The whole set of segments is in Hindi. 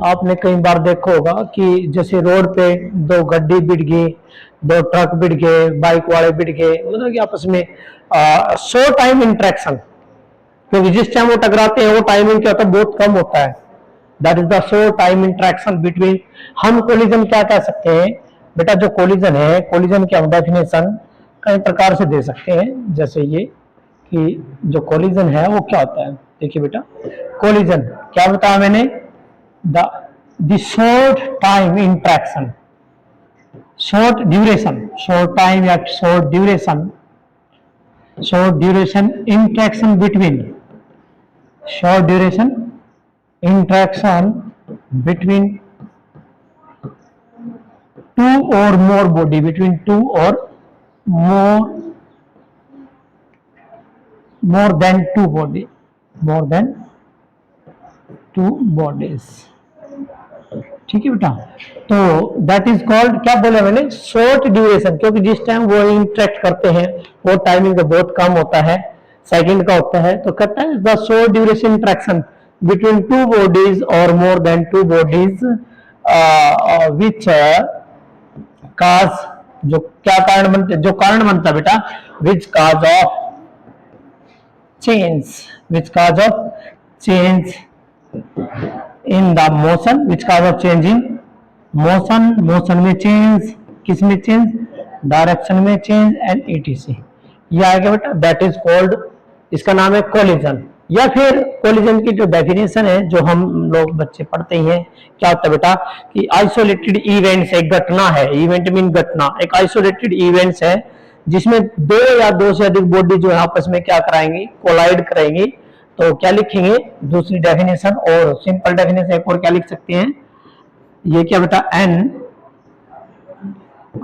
आपने कई बार देखा होगा कि जैसे रोड पे दो गड्डी भिड़ गई, दो ट्रक भिड़ गए, बाइक वाले भिड़ गए, मतलब कि आपस में शो टाइम इंटरेक्शन, क्योंकि जिस टाइम वो टकराते हैं वो टाइमिंग क्या होता है, बहुत कम होता है। That is the show time interaction between. हम कोलिजन क्या कह सकते हैं बेटा, जो कोलिजन है, कोलिजन की हम डेफिनेशन कई प्रकार से दे सकते हैं, जैसे ये कि जो कोलिजन है वो क्या होता है। देखिए बेटा, कोलिजन क्या बताया मैंने, the short time interaction, short duration, short time या short duration, short duration interaction between, short duration interaction between two or more body, between two or more than two body, more than two bodies। ठीक है बेटा, तो दैट इज कॉल्ड, क्या बोला मैंने, शॉर्ट ड्यूरेशन, क्योंकि जिस टाइम वो इंटरेक्ट करते हैं वो टाइमिंग बहुत कम होता है, सेकंड का होता है। तो कहता है the short duration interaction between two bodies और more than two bodies which cause, जो क्या कारण बनते, जो कारण बनता है बेटा, which cause of change, which cause of change in the motion, which cause of change in motion, motion में चेंज, किस में चेंज, डायरेक्शन में चेंज एंड ईटीसी। ये आएगा बेटा, दैट इज कॉल्ड, इसका नाम है कोलिजन। या फिर कोलिजन की जो डेफिनेशन है, जो हम लोग बच्चे पढ़ते हैं, क्या होता है बेटा कि आइसोलेटेड इवेंट्स, एक घटना है, इवेंट मीन घटना, एक आइसोलेटेड इवेंट्स है जिसमें दो या दो से अधिक बॉडी जो है आपस में क्या कराएंगी, कोलाइड कराएंगी। तो क्या लिखेंगे दूसरी डेफिनेशन, और सिंपल डेफिनेशन एक और क्या लिख सकते हैं, ये क्या बेटा, an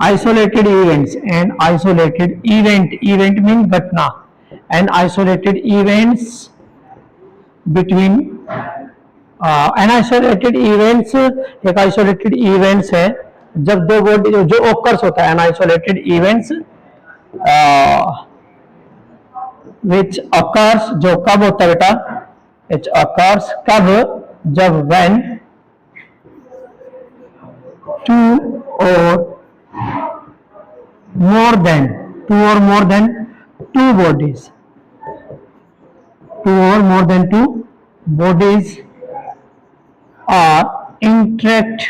isolated events, an isolated event, event mean घटना, an isolated events between, an isolated events, एक आइसोलेटेड इवेंट्स है जब दो बॉडी जो ओकर्स होता है, an isolated events which occurs, जो कब होता है बेटा, विच अकर्स कब, जब व्हेन टू और more than, two or more than two bodies, two or more than two bodies are interact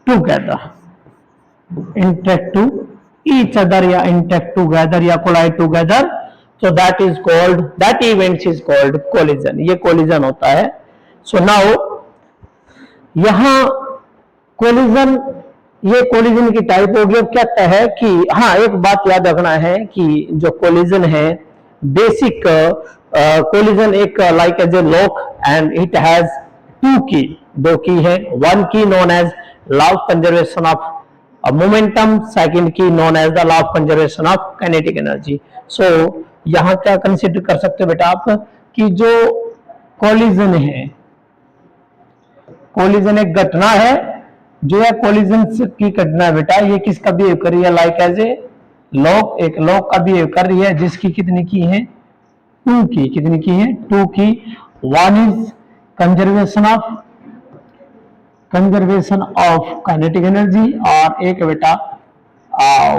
together, interact to each other या interact together या collide together, so that is called, that event is called collision, ये collision होता है। so now यहाँ कोलिजन, ये कोलिजन की टाइप हो गई। अब कहता है कि हाँ, एक बात याद रखना है कि जो कोलिजन है, बेसिक कोलिजन एक like as a lock and it has two key, दो की है, one key known as law of conservation of momentum, second key known as the law of conservation of kinetic energy. So यहाँ क्या कंसिडर कर सकते हो बेटा आप कि जो कोलिजन है, कोलिजन एक घटना है, जो है कोलिजन की घटना है बेटा, ये किसका बिहेव कर रही है, लाइक एज ए लॉक, एक लॉक का बिहेव कर रही है, जिसकी कितनी की है, टू की, कितनी की है, टू की। One is conservation of kinetic energy, और एक बेटा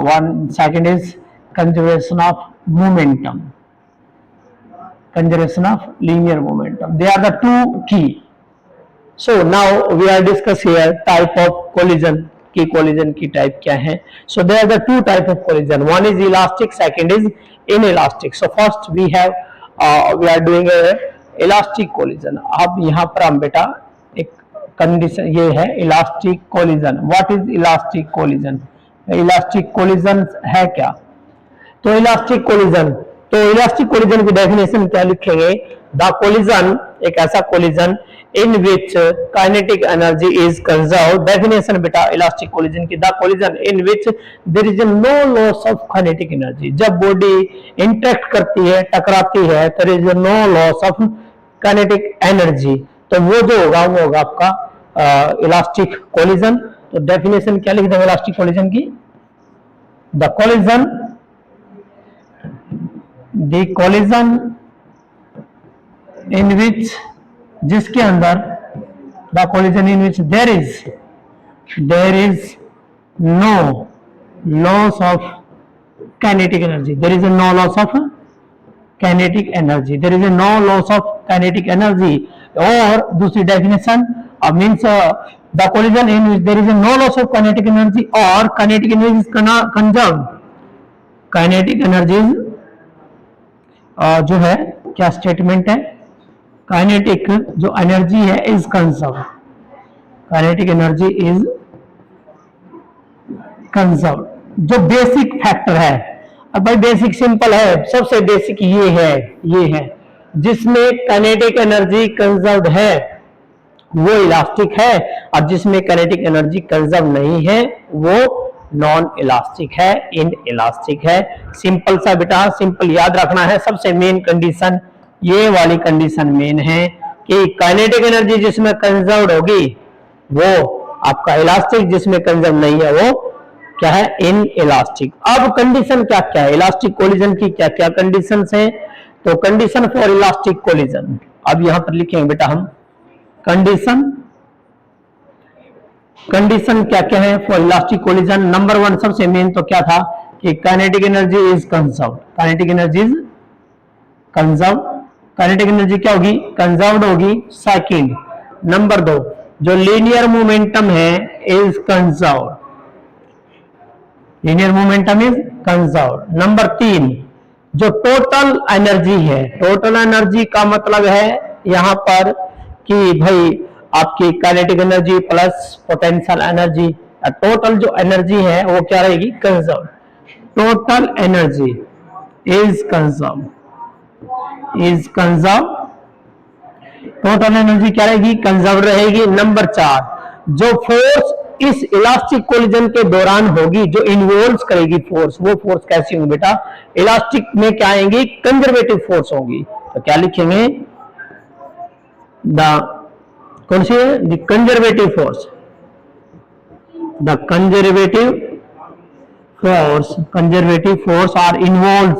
one second is conservation of momentum, conservation of linear momentum, they are the two key। so now we are discuss here type of collision की, collision की type क्या है। so there are the two type of collision, one is elastic, second is inelastic। so first we have we are doing a elastic collision। अब यहाँ पर हम बेटा एक कंडीशन, ये है elastic collision. What is elastic collision, elastic collision है क्या, तो इलास्टिक कोलिजन, तो इलास्टिक कोलिजन की डेफिनेशन क्या लिखेंगे, द कोलिजन, एक ऐसा collision in which kinetic energy is conserve. Definition बेटा इलास्टिक कोलिजन की, the collision in which there is no loss of kinetic energy. जब बॉडी इंटरेक्ट करती है, टकराती है, there is no loss of kinetic energy, तो वो जो होगा वो होगा आपका इलास्टिक कोलिजन। तो डेफिनेशन क्या लिख देंगे इलास्टिक कोलिजन की, the collision, the collision in which जिसके अंदर the collision in which there is no loss of kinetic energy, there is no loss of kinetic energy, there is no loss of kinetic energy. और दूसरी definition means the collision in which there is no loss of kinetic energy और kinetic energy is conserved. Kinetic energy जो है क्या स्टेटमेंट है, काइनेटिक जो एनर्जी है is conserved, kinetic energy is conserved. जो बेसिक फैक्टर है, अब भाई बेसिक सिंपल है, सबसे बेसिक ये है जिसमें काइनेटिक एनर्जी कंजर्व्ड है वो इलास्टिक है, और जिसमें काइनेटिक एनर्जी कंजर्व नहीं है वो नॉन इलास्टिक है, इन इलास्टिक है। सिंपल सा बेटा, सिंपल याद रखना है। सबसे मेन कंडीशन ये वाली कंडीशन मेन है कि काइनेटिक एनर्जी जिसमें कंजर्व्ड होगी वो आपका इलास्टिक, जिसमें कंजर्व नहीं है वो क्या है, इन इलास्टिक। अब कंडीशन क्या क्या है इलास्टिक कोलिजन की, क्या क्या कंडीशन है, तो कंडीशन फॉर इलास्टिक कोलिजन अब यहां पर लिखेंगे बेटा हम कंडीशन क्या क्या है फॉर इलास्टिक कोलिजन। नंबर 1 सबसे मेन तो क्या था कि kinetic energy is conserved, kinetic energy is conserved, kinetic energy क्या होगी, कंजर्व्ड होगी। सेकंड नंबर 2 जो लीनियर मोमेंटम है is conserved, linear momentum is conserved. Number 3 जो टोटल एनर्जी है, टोटल एनर्जी का मतलब है यहां पर कि भाई आपकी kinetic energy plus potential energy, total जो एनर्जी है वो क्या रहेगी, conserved. Total energy is conserved, total energy क्या रहेगी, कंजर्व्ड रहेगी। नंबर 4 जो फोर्स इस इलास्टिक कोलिजन के दौरान होगी, जो इन्वॉल्व करेगी फोर्स, वो फोर्स कैसी होंगी बेटा, इलास्टिक में क्या आएंगी, कंजर्वेटिव फोर्स होंगी। तो क्या लिखेंगे, कौन सी है, the conservative force, the conservative force are involve,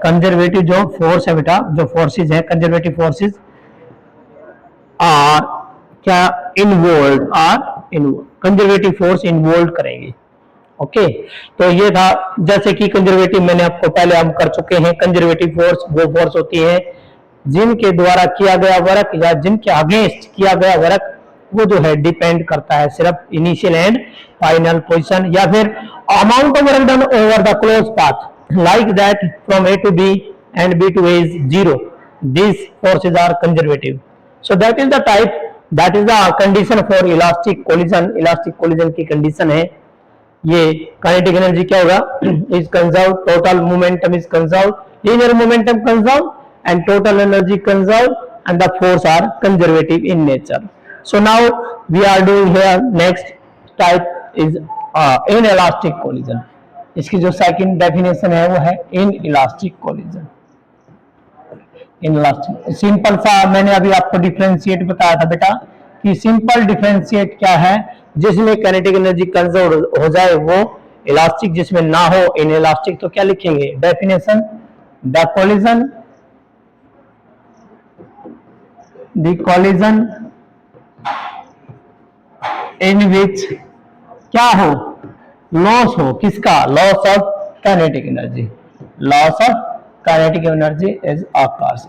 conservative जो फोर्स है बेटा, जो फोर्सेज है कंजर्वेटिव फोर्सेज आर क्या इन्वॉल्व, कंजर्वेटिव फोर्स इन्वॉल्व करेंगे। ओके तो ये था, जैसे कि कंजर्वेटिव मैंने आपको पहले हम कर चुके हैं। कंजर्वेटिव फोर्स वो फोर्स होती है जिनके द्वारा किया गया वर्क या जिनके अगेंस्ट किया गया वर्क वो जो है डिपेंड करता है सिर्फ इनिशियल एंड फाइनल पोजीशन, या फिर amount of work done over the close path like that from A to B and B to A is 0, this forces are conservative. So that is the type, that is the condition for elastic collision. Elastic collision की कंडीशन है ये, काइनेटिक एनर्जी क्या होगा, is conserved, total momentum is conserved, linear momentum conserved and total energy conserved and the force are conservative in nature. So now we are doing here next type is inelastic collision. इसकी जो सेकंड डेफिनेशन है वो है inelastic collision. inelastic सिंपल सा मैंने अभी आपको डिफरेंशिएट बताया था बेटा कि सिंपल डिफरेंशिएट क्या है, जिसमें काइनेटिक एनर्जी कंजर्व हो जाए वो इलास्टिक, जिसमें ना हो इनइलास्टिक। तो क्या लिखेंगे definition, the collision, the collision in which क्या हो, लॉस हो, किसका, loss of kinetic energy, loss of kinetic energy is आकाश,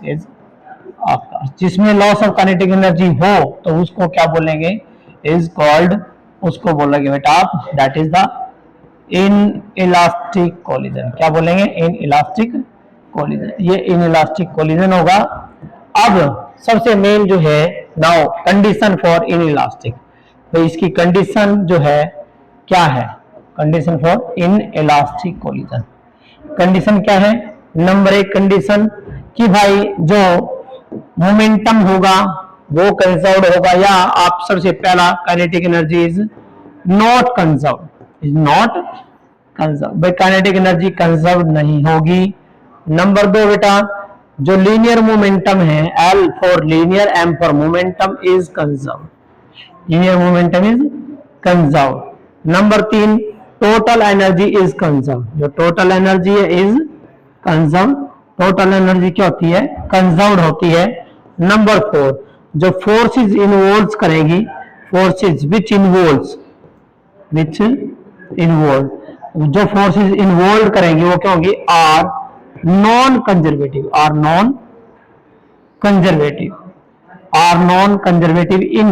जिसमें लॉस ऑफ काइनेटिक एनर्जी हो तो उसको क्या बोलेंगे, इज कॉल्ड, उसको बोलेंगे बेटा आप that is the inelastic collision. क्या बोलेंगे, इनइलास्टिक कोलिजन, ये इनइलास्टिक कोलिजन होगा। अब सबसे मेन जो है नाउ कंडीशन फॉर इनइलास्टिक, तो इसकी कंडीशन जो है क्या है, condition for inelastic collision. Condition क्या है, नंबर 1 कंडीशन कि भाई जो मोमेंटम होगा वो कंजर्व्ड होगा, या आप सबसे पहला kinetic energy is not conserved, is not conserved, भाई काइनेटिक एनर्जी कंजर्व्ड नहीं होगी। नंबर 2 बेटा जो लीनियर मोमेंटम है, L for linear, M for momentum is conserved, linear momentum is conserved. Number 3 total energy is conserved, जो टोटल एनर्जी है इज कंजर्व्ड, टोटल एनर्जी क्या होती है, कंजर्व्ड होती है। नंबर 4 जो फोर्सेस इन्वॉल्व करेंगी, फोर्सेस विच इन्वॉल्व, जो फोर्सेस इन्वॉल्व करेंगी वो क्या होंगी, are non conservative, are non conservative in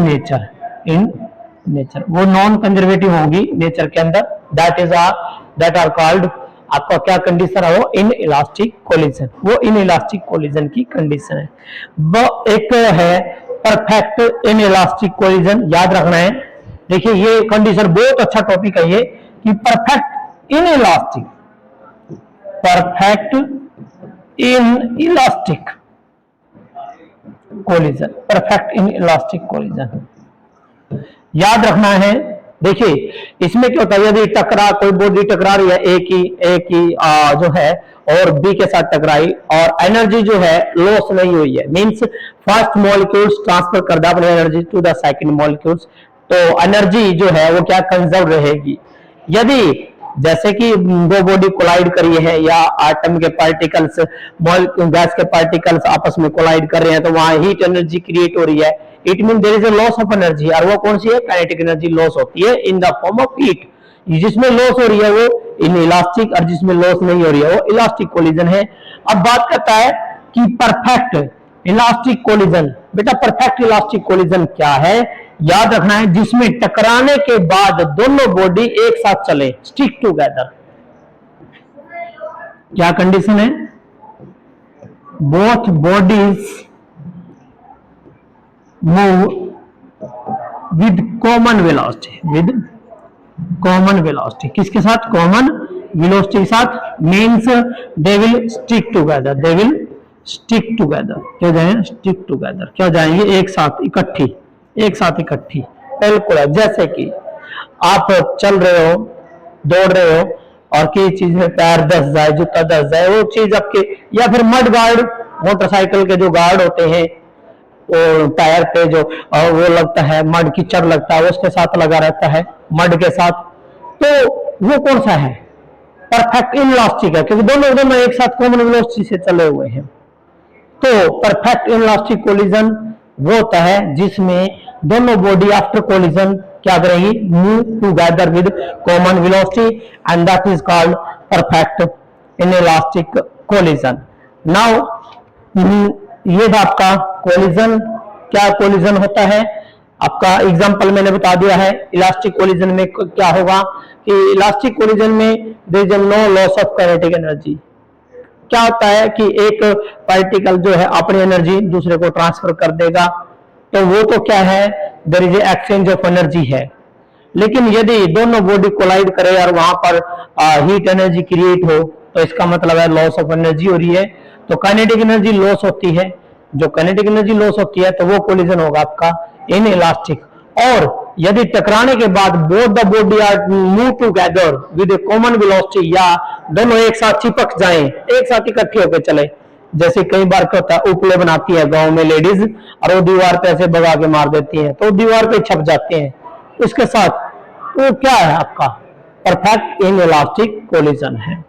nature, वो नॉन कंजर्वेटिव होगी नेचर के अंदर, दैट आर कॉल्ड, आपका क्या कंडीशन है वो, इन इलास्टिक कोलिजन, वो इन इलास्टिक कोलिजन की कंडीशन है। वो एक है परफेक्ट इन इलास्टिक कोलिजन, याद रखना है। देखिए ये कंडीशन बहुत अच्छा टॉपिक है ये, कि perfect in elastic collision, perfect in elastic collision याद रखना है। देखिए इसमें क्या होता है, यदि कोई बॉडी टकरा रही है ए की जो है और बी के साथ टकराई और एनर्जी जो है लॉस नहीं हुई है, मींस फर्स्ट मॉलिक्यूल्स ट्रांसफर कर दिया अपनी energy to the second molecules, तो एनर्जी जो है वो क्या कंजर्व रहेगी। यदि जैसे कि दो बॉडी कोलाइड करी है या एटम के पार्टिकल्स गैस के पार्टिकल्स आपस में कोलाइड कर रहे हैं, तो वहां हीट एनर्जी क्रिएट हो रही है, it mean there is a loss of energy, और वो कौन सी है, काइनेटिक एनर्जी लॉस होती है in the form of heat. जिसमें लॉस हो रही है वो इन इलास्टिक, और जिसमें लॉस नहीं हो रही है वो इलास्टिक कोलिजन है। अब बात करता है कि परफेक्ट इलास्टिक कोलिजन, बेटा परफेक्ट इलास्टिक कोलिजन क्या है, याद रखना है, जिसमें टकराने के बाद दोनों बॉडी एक साथ चले, स्टिक टुगेदर। क्या कंडीशन है, both bodies move with common velocity, किसके साथ, कॉमन वेलोसिटी के साथ, means they will stick together, क्या जाएंगे, स्टिक टुगेदर, क्या जाएंगे, एक साथ इकट्ठी। बिल्कुल, जैसे कि आप चल रहे हो, दौड़ रहे हो और किसी चीज में पैर धस जाए, जूता धस जाए, वो चीज आपके, या फिर मड गार्ड, मोटरसाइकिल के जो गार्ड होते हैं वो टायर पे जो वो लगता है, मड कीचड़ लगता है, उसके साथ लगा रहता है, मड के साथ, तो वो कौन सा है, परफेक्ट इनइलास्टिक है, क्योंकि दोनों एक साथ कॉमन वेलोसिटी से चले हुए हैं। तो परफेक्ट इनइलास्टिक कोलिजन वो होता है जिसमें दोनों बॉडी आफ्टर कोलिजन क्या करेंगी, move together with common velocity, and that is called perfect inelastic collision. Now ये था आपका कोलिजन, क्या कोलिजन होता है, आपका एग्जांपल मैंने बता दिया है। इलास्टिक कोलिजन में क्या होगा कि इलास्टिक कोलिजन में there is no loss of kinetic energy. क्या होता है कि एक पार्टिकल जो है अपनी एनर्जी दूसरे को ट्रांसफर कर देगा, तो वो तो क्या है, there is exchange of energy है। लेकिन यदि दोनों बॉडी कोलाइड करे और वहां पर हीट एनर्जी क्रिएट हो, तो इसका मतलब है लॉस ऑफ एनर्जी हो रही है, तो काइनेटिक एनर्जी लॉस होती है। जो काइनेटिक एनर्जी लॉस होती है तो वो कोलिजन होगा आपका इन इलास्टिक। और यदि टकराने के बाद both the body are move together with a common velocity, या दोनों एक साथ चिपक जाएं, एक साथ इकट्ठे होकर चले, जैसे कई बार क्या होता है, उपले बनाती है गांव में लेडीज और वो दीवार पे ऐसे भगा के मार देती हैं, तो दीवार पे छप जाते हैं उसके साथ, तो क्या है आपका परफेक्ट इन इलास्टिक कोलिजन है।